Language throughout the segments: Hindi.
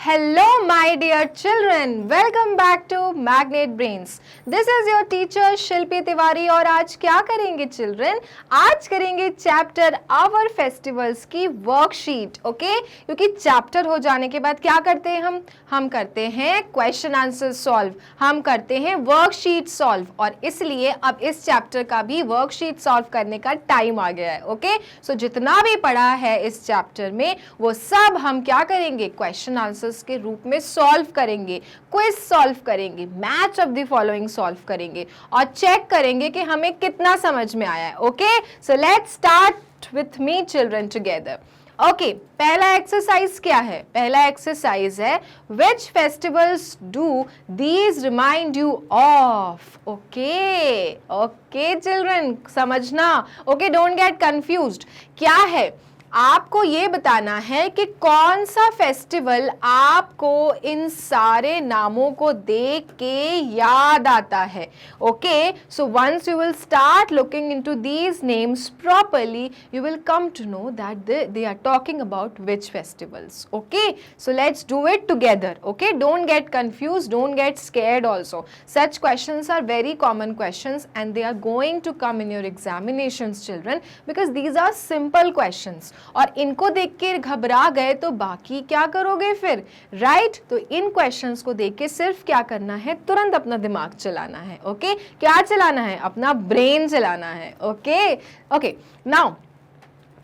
Hello my dear children, welcome back to Magnet Brains. This is your teacher शिल्पी तिवारी और आज क्या करेंगे चिल्ड्रन? आज करेंगे चैप्टर आवर फेस्टिवल्स की वर्कशीट, ओके? क्योंकि चैप्टर हो जाने के बाद क्या करते हैं हम करते हैं क्वेश्चन आंसर सॉल्व, हम करते हैं वर्कशीट सॉल्व और इसलिए अब इस चैप्टर का भी वर्कशीट सॉल्व करने का टाइम आ गया है, ओके? सो जितना भी पढ़ा है इस चैप्टर में वो सब हम क्या करेंगे क्वेश्चन आंसर्स के रूप में सॉल्व करेंगे, क्विज सॉल्व करेंगे, match of the following solve करेंगे और चेक करेंगे कि हमें कितना समझ में आया है, okay? So let's start with me children together. Okay, पहला एक्सरसाइज क्या है? पहला एक्सरसाइज है which festivals do these remind you of. Okay okay children, समझना, ओके? Don't get confused. क्या है आपको ये बताना है कि कौन सा फेस्टिवल आपको इन सारे नामों को देख के याद आता है. Okay, so once you will start looking into these names properly you will come to know that they are talking about which festivals. Okay, so let's do it together. Okay, don't get confuse, don't get scared also. Such questions are very common questions and they are going to come in your examinations children because these are simple questions. और इनको देख के घबरा गए तो बाकी क्या करोगे फिर, राइट? तो इन क्वेश्चंस को देख के सिर्फ क्या करना है, तुरंत अपना दिमाग चलाना है. ओके, क्या चलाना है? अपना ब्रेन चलाना है. ओके ओके, नाउ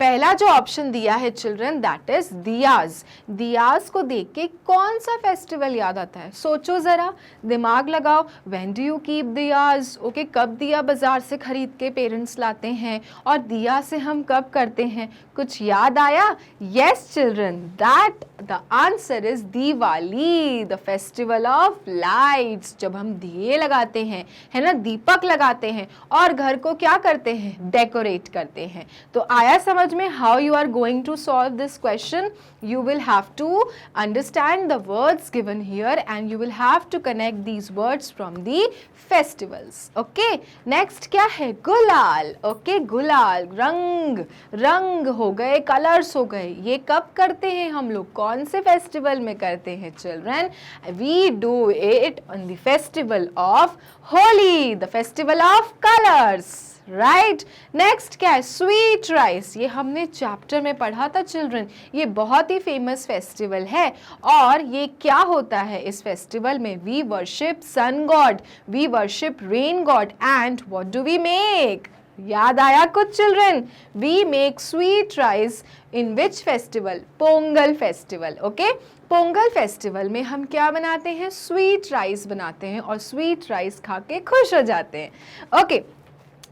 पहला जो ऑप्शन दिया है children that is Diya's. Diya's को देख के कौन सा फेस्टिवल याद आता है? सोचो जरा, दिमाग लगाओ. When do you keep diyas? Okay, कब दिया बाजार से खरीद के पेरेंट्स लाते हैं और दिया से हम कब करते हैं? कुछ याद आया? Yes children, that the answer is Diwali, the festival of lights. जब हम दिए लगाते हैं, है ना, दीपक लगाते हैं और घर को क्या करते हैं, डेकोरेट करते हैं. तो आया समझ में how you are going to solve this question? You will have to understand the words given here and you will have to connect these words from the festivals. Okay, next क्या है? गुलाल. Okay, गुलाल, रंग, रंग हो गए, कलर्स हो गए. ये कब करते हैं हम लोग, कौन से फेस्टिवल में करते हैं children? We do it on the festival of Holi, the festival of colors. Right, next क्या है? Sweet rice. ये हमने चैप्टर में पढ़ा था चिल्ड्रन. ये बहुत ही फेमस फेस्टिवल है और ये क्या होता है इस फेस्टिवल में? We worship sun god, we worship rain god and what do we make? याद आया कुछ children? We make sweet rice in which festival? Pongal festival. Okay, Pongal festival में हम क्या बनाते हैं? स्वीट राइस बनाते हैं और स्वीट राइस खा के खुश हो जाते हैं. ओके,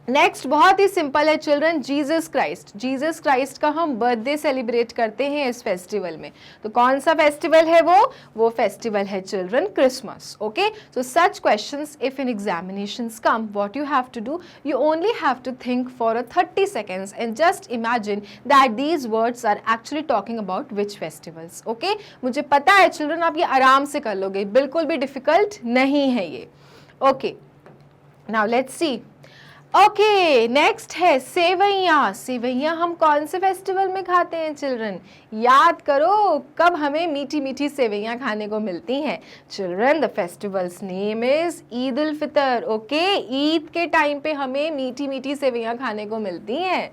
नेक्स्ट बहुत ही सिंपल है children, Jesus Christ. Jesus Christ का हम बर्थडे सेलिब्रेट करते हैं इस फेस्टिवल में. तो कौन सा फेस्टिवल है वो फेस्टिवल है children Christmas. Okay, so such questions if in examinations come, what you have to do, you only have to think for a 30 seconds and just imagine that these words are actually talking about which festivals. Okay, मुझे पता है चिल्ड्रन आप ये आराम से कर लोगे, बिल्कुल भी डिफिकल्ट नहीं है ये. Okay, now let's see. Okay, next है सेवैयाँ. सेवैयाँ हम कौन से फेस्टिवल में खाते हैं चिल्ड्रन? याद करो, कब हमें मीठी मीठी सेवैयाँ खाने को मिलती हैं children? The festival's name is Eid ul Fitr. Okay, Eid के टाइम पे हमें मीठी मीठी सेवैयाँ खाने को मिलती हैं.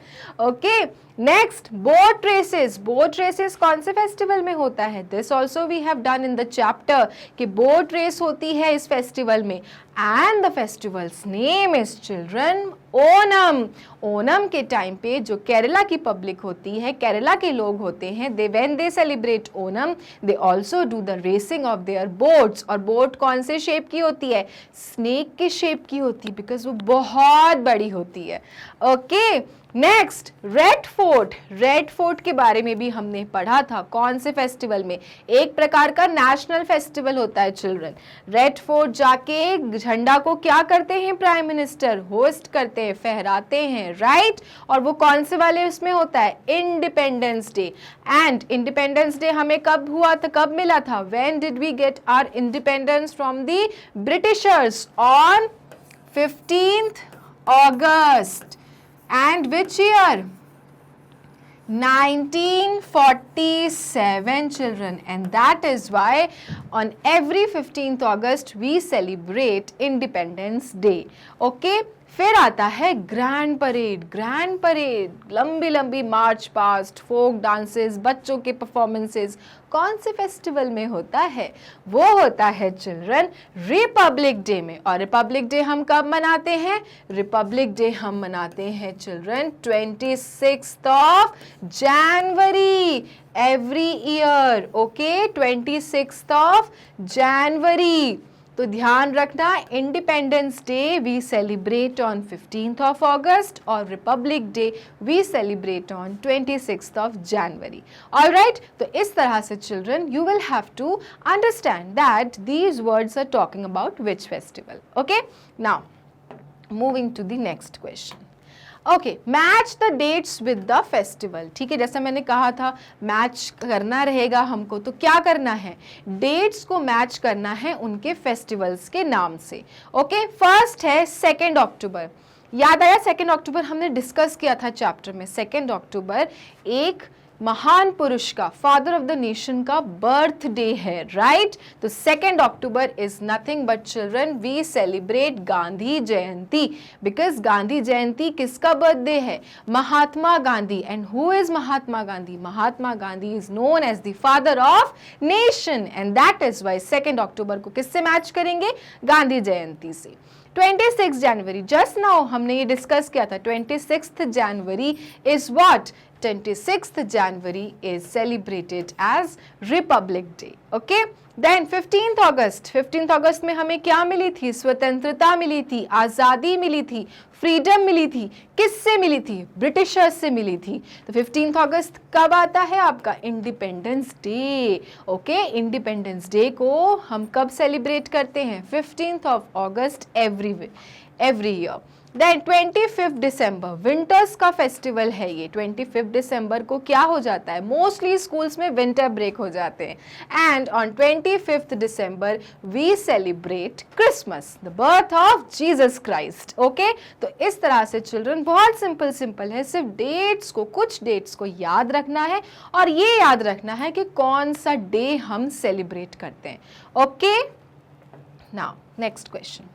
Okay, next boat races. Boat races कौन से फेस्टिवल में होता है? This also we have done in the chapter कि बोट रेस होती है इस फेस्टिवल में. And the festival's name is children Onam. Onam के टाइम पे जो केरला की पब्लिक होती है, केरला के लोग होते हैं, they when they celebrate Onam they also do the racing of their boats. और बोट कौन से शेप की होती है? स्नेक के शेप की होती है बिकॉज वो बहुत बड़ी होती है. Okay, next red fort. Red fort के बारे में भी हमने पढ़ा था. कौन से फेस्टिवल में? एक प्रकार का नेशनल फेस्टिवल होता है चिल्ड्रन. रेड फोर्ट जाके झंडा को क्या करते हैं? प्राइम मिनिस्टर होस्ट करते हैं, फहराते हैं, राइट? और वो कौन से वाले उसमें होता है? Independence day. And independence day हमें कब हुआ था, कब मिला था? When did we get our independence from the Britishers? On 15th August. And which year? 1947 children, and that is why on every 15th August we celebrate Independence Day. Okay, फिर आता है ग्रैंड परेड, लंबी लंबी मार्च पास्ट, फोक डांसेस, बच्चों के परफॉर्मेंसेस कौन से फेस्टिवल में होता है? वो होता है चिल्ड्रन रिपब्लिक डे में। और रिपब्लिक डे हम कब मनाते हैं? रिपब्लिक डे हम मनाते हैं children 26 January every year. Okay, 26 January. तो ध्यान रखना, independence day we celebrate on 15th August और republic day we celebrate on 26 January. Alright, तो इस तरह से children you will have to understand that these words are talking about which festival. Okay, now moving to the next question. Okay, match the dates with the festival. ठीक है, जैसा मैंने कहा था मैच करना रहेगा हमको, तो क्या करना है? डेट्स को मैच करना है उनके फेस्टिवल्स के नाम से। ओके, फर्स्ट है 2 अक्टूबर। याद आया 2 अक्टूबर हमने डिस्कस किया था चैप्टर में। 2 अक्टूबर एक महान पुरुष का, फादर ऑफ द नेशन का बर्थडे है, राइट? तो 2 October is nothing but children we celebrate Gandhi Jayanti, because Gandhi Jayanti किसका बर्थडे है? Mahatma Gandhi. And who is Mahatma Gandhi? Mahatma Gandhi is known as the father of nation, and that is why 2 October को किससे मैच करेंगे? गांधी जयंती से। 26 जनवरी, जस्ट नाउ हमने ये डिस्कस किया था। 26 जनवरी is what? 26th January is celebrated as Republic Day. Okay, then 15th August. 15th August में हमें क्या मिली थी? स्वतंत्रता मिली थी, आज़ादी मिली थी, फ्रीडम मिली थी। किससे मिली थी? ब्रिटिशर्स से मिली थी। तो 15th अगस्त कब आता है आपका? Independence day. Okay, independence day को हम कब सेलिब्रेट करते हैं? 15th August every year. Then 25 December, winters का फेस्टिवल है ये। 25 दिसंबर को क्या हो जाता है? मोस्टली स्कूल्स में विंटर ब्रेक हो जाते हैं। And on 25 December we celebrate Christmas, the birth of Jesus Christ. Okay, तो इस तरह से चिल्ड्रन बहुत सिंपल है, सिर्फ डेट्स को, कुछ डेट्स को याद रखना है और ये याद रखना है कि कौन सा डे हम सेलिब्रेट करते हैं। Okay, now next question.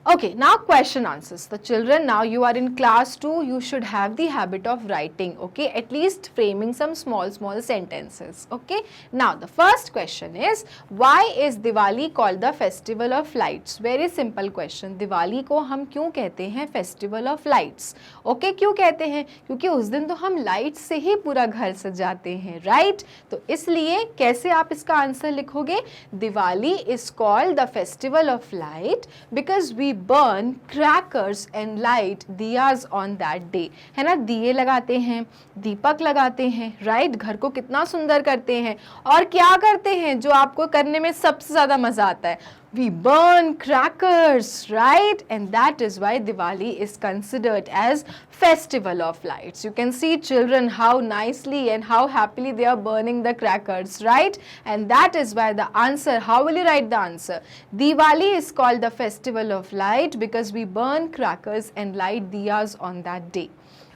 Okay, now question answers. The children, now you are in class 2, you should have the habit of writing, okay, at least framing some small sentences. Okay, now the first question is, why is Diwali called the festival of lights? Very simple question. Diwali को हम क्यों कहते हैं festival of lights? Okay, क्यों कहते हैं? क्योंकि उस दिन तो हम लाइट से ही पूरा घर सजाते हैं, right? तो इसलिए कैसे आप इसका आंसर लिखोगे? Diwali is called the festival of light because we burn crackers and light diyas on that day. है ना, दिए लगाते हैं, दीपक लगाते हैं, राइट? घर को कितना सुंदर करते हैं। और क्या करते हैं जो आपको करने में सबसे ज्यादा मजा आता है? We burn crackers, right? And that is why Diwali is considered as festival of lights. You can see children how nicely and how happily they are burning the crackers, right? And that is why the answer, how will you write the answer? Diwali is called the festival of light because we burn crackers and light diyas on that day.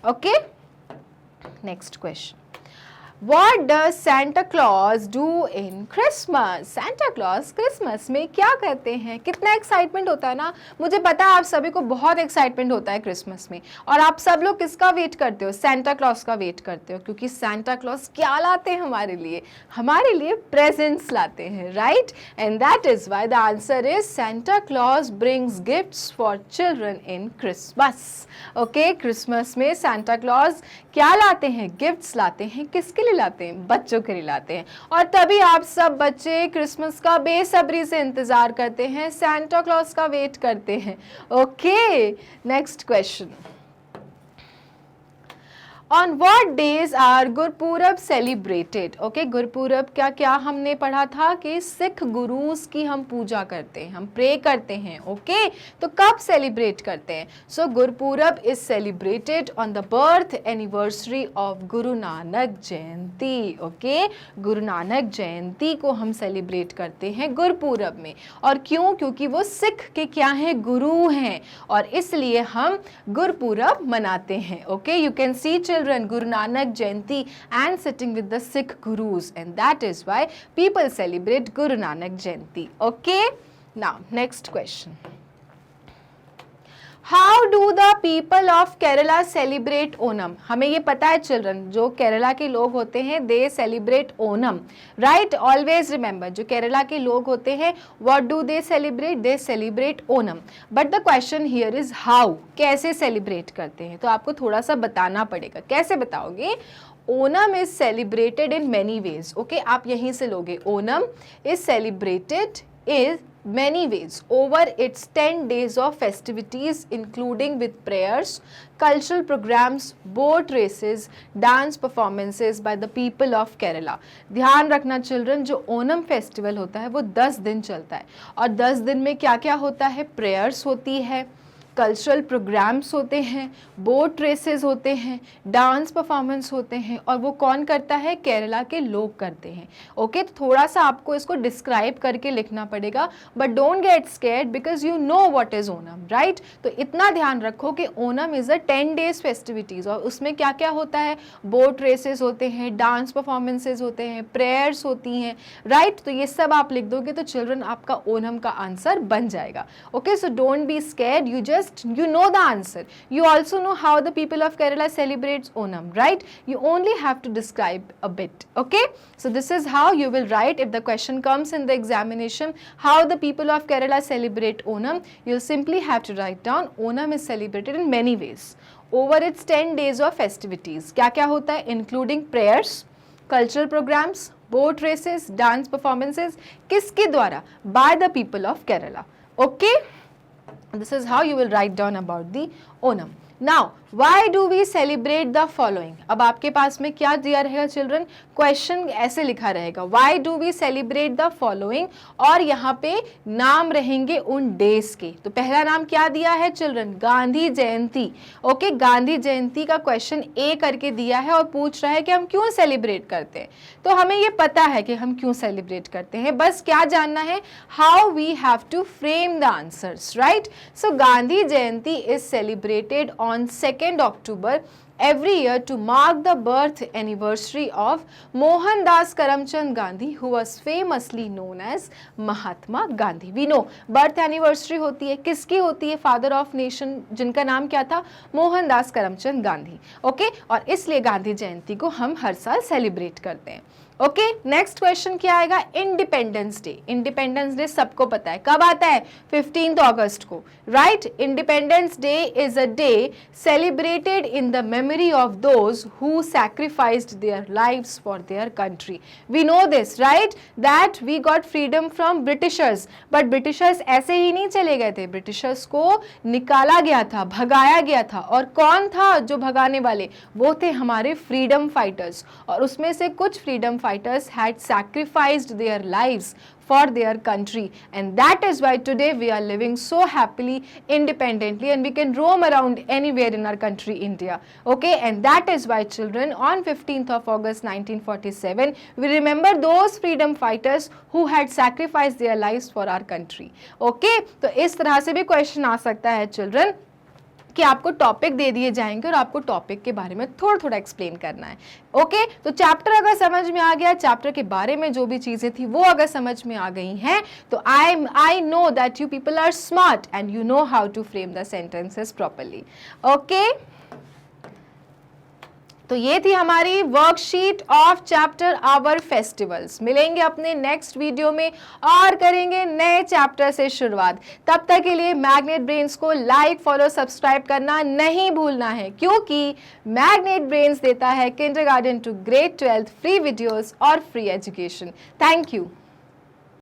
Okay? Next question. What does Santa Claus do in Christmas? Santa Claus Christmas में क्या करते हैं? कितना एक्साइटमेंट होता है ना। मुझे पता है आप सभी को बहुत एक्साइटमेंट होता है क्रिसमस में, और आप सब लोग किसका वेट करते हो? सेंटा क्लॉज का वेट करते हो, क्योंकि सेंटा क्लॉज क्या लाते हैं हमारे लिए? हमारे लिए प्रेजेंट्स लाते हैं, right? And that is why the answer is Santa Claus brings gifts for children in Christmas. Okay, Christmas में सेंटा क्लॉज क्या लाते हैं? गिफ्ट्स लाते हैं। किसके लिए लाते हैं? बच्चों के लिए लाते हैं। और तभी आप सब बच्चे क्रिसमस का बेसब्री से इंतजार करते हैं, सैंटा क्लॉज का वेट करते हैं। Okay, next question. On what days are Gurpurab celebrated? Okay, Gurpurab क्या क्या हमने पढ़ा था कि सिख गुरुज की हम पूजा करते हैं, हम प्रे करते हैं। ओके, तो कब सेलिब्रेट करते हैं? So Gurpurab is celebrated on the birth anniversary of Guru Nanak Jayanti. Okay, गुरु नानक जयंती को हम सेलिब्रेट करते हैं गुरपूरब में। और क्यों? क्योंकि वो सिख के क्या हैं? गुरु हैं, और इसलिए हम गुरपूरब मनाते हैं। Okay, you can see children, Guru Nanak Jayanti and sitting with the Sikh gurus, and that is why people celebrate Guru Nanak Jayanti. Okay, now next question. How do the people of Kerala celebrate Onam? हमें ये पता है चिल्ड्रन, जो केरला के लोग होते हैं they celebrate Onam, right? Always remember, जो केरला के लोग होते हैं what do they celebrate? They celebrate Onam. But the question here is how? कैसे celebrate करते हैं? तो आपको थोड़ा सा बताना पड़ेगा. कैसे बताओगे? Onam is celebrated in many ways. Okay, आप यहीं से लोगे. Onam is celebrated in many ways over its 10 days of festivities, including with prayers, cultural programs, boat races, dance performances by the people of Kerala. ध्यान रखना चिल्ड्रन, जो ओनम फेस्टिवल होता है वो 10 दिन चलता है, और 10 दिन में क्या क्या होता है? प्रेयर्स होती है, कल्चरल प्रोग्राम्स होते हैं, बोट रेसेस होते हैं, डांस परफॉर्मेंस होते हैं, और वो कौन करता है? केरला के लोग करते हैं. ओके, तो थोड़ा सा आपको इसको डिस्क्राइब करके लिखना पड़ेगा, but don't get scared because you know what is Onam, right? तो इतना ध्यान रखो कि Onam is a 10 days festivities, और उसमें क्या क्या होता है? बोट रेसेस होते हैं, डांस परफॉर्मेंसेज होते हैं, प्रेयर्स होती हैं, राइट? तो ये सब आप लिख दोगे तो चिल्ड्रन आपका ओनम का आंसर बन जाएगा. Okay, so don't be scared, you know the answer. You also know how the people of Kerala celebrates Onam, right? You only have to describe a bit. Okay, so this is how you will write if the question comes in the examination, how the people of Kerala celebrate Onam. You'll simply have to write down Onam is celebrated in many ways over its 10 days of festivities. क्या क्या होता है? Including prayers, cultural programs, boat races, dance performances. किसके द्वारा? By the people of Kerala. Okay, this is how you will write down about the Onam. Now, why do we celebrate the following? अब आपके पास में क्या दिया रहेगा चिल्ड्रन? क्वेश्चन ऐसे लिखा रहेगा, why do we celebrate the following, और यहाँ पे नाम रहेंगे उन डेज के. तो पहला नाम क्या दिया है चिल्ड्रन? गांधी जयंती. ओके, गांधी जयंती का क्वेश्चन ए करके दिया है और पूछ रहा है कि हम क्यों सेलिब्रेट करते हैं. तो हमें ये पता है कि हम क्यों सेलिब्रेट करते हैं, बस क्या जानना है? How we have to frame the answers, right? So Gandhi Jayanti is celebrated on 2nd October every year to mark the birth anniversary of Mohandas Karamchand Gandhi, who was famously known as Mahatma Gandhi. We know birth anniversary होती है, किसकी होती है? फादर ऑफ नेशन, जिनका नाम क्या था? मोहनदास करमचंद गांधी. ओके, और इसलिए गांधी जयंती को हम हर साल सेलिब्रेट करते हैं. ओके, नेक्स्ट क्वेश्चन क्या आएगा? Independence day. इंडिपेंडेंस डे सबको पता है कब आता है? 15th August को, right? Independence day is a day celebrated in the memory of those who sacrificed their lives for their country. We know this, right? That we got freedom from Britishers. But Britishers ऐसे ही नहीं चले गए थे. Britishers को निकाला गया था, भगाया गया था. और कौन था जो भगाने वाले? वो थे हमारे freedom fighters. और उसमें से कुछ freedom fighters had sacrificed their lives for their country, and that is why today we are living so happily, independently, and we can roam around anywhere in our country, India. Okay, and that is why children, on 15th of August 1947, we remember those freedom fighters who had sacrificed their lives for our country. Okay, तो इस तरह से भी क्वेश्चन आ सकता है चिल्ड्रन कि आपको टॉपिक दे दिए जाएंगे और आपको टॉपिक के बारे में थोड़ा थोड़ा एक्सप्लेन करना है. ओके, तो चैप्टर अगर समझ में आ गया, चैप्टर के बारे में जो भी चीजें थी वो अगर समझ में आ गई हैं, तो I know that you people are smart and you know how to frame the sentences properly. Okay, तो ये थी हमारी worksheet of chapter our festivals. मिलेंगे अपने नेक्स्ट वीडियो में और करेंगे नए चैप्टर से शुरुआत. तब तक के लिए मैग्नेट ब्रेन्स को लाइक, फॉलो, सब्सक्राइब करना नहीं भूलना है, क्योंकि मैग्नेट ब्रेन्स देता है kindergarten to grade 12 free videos और फ्री एजुकेशन. Thank you.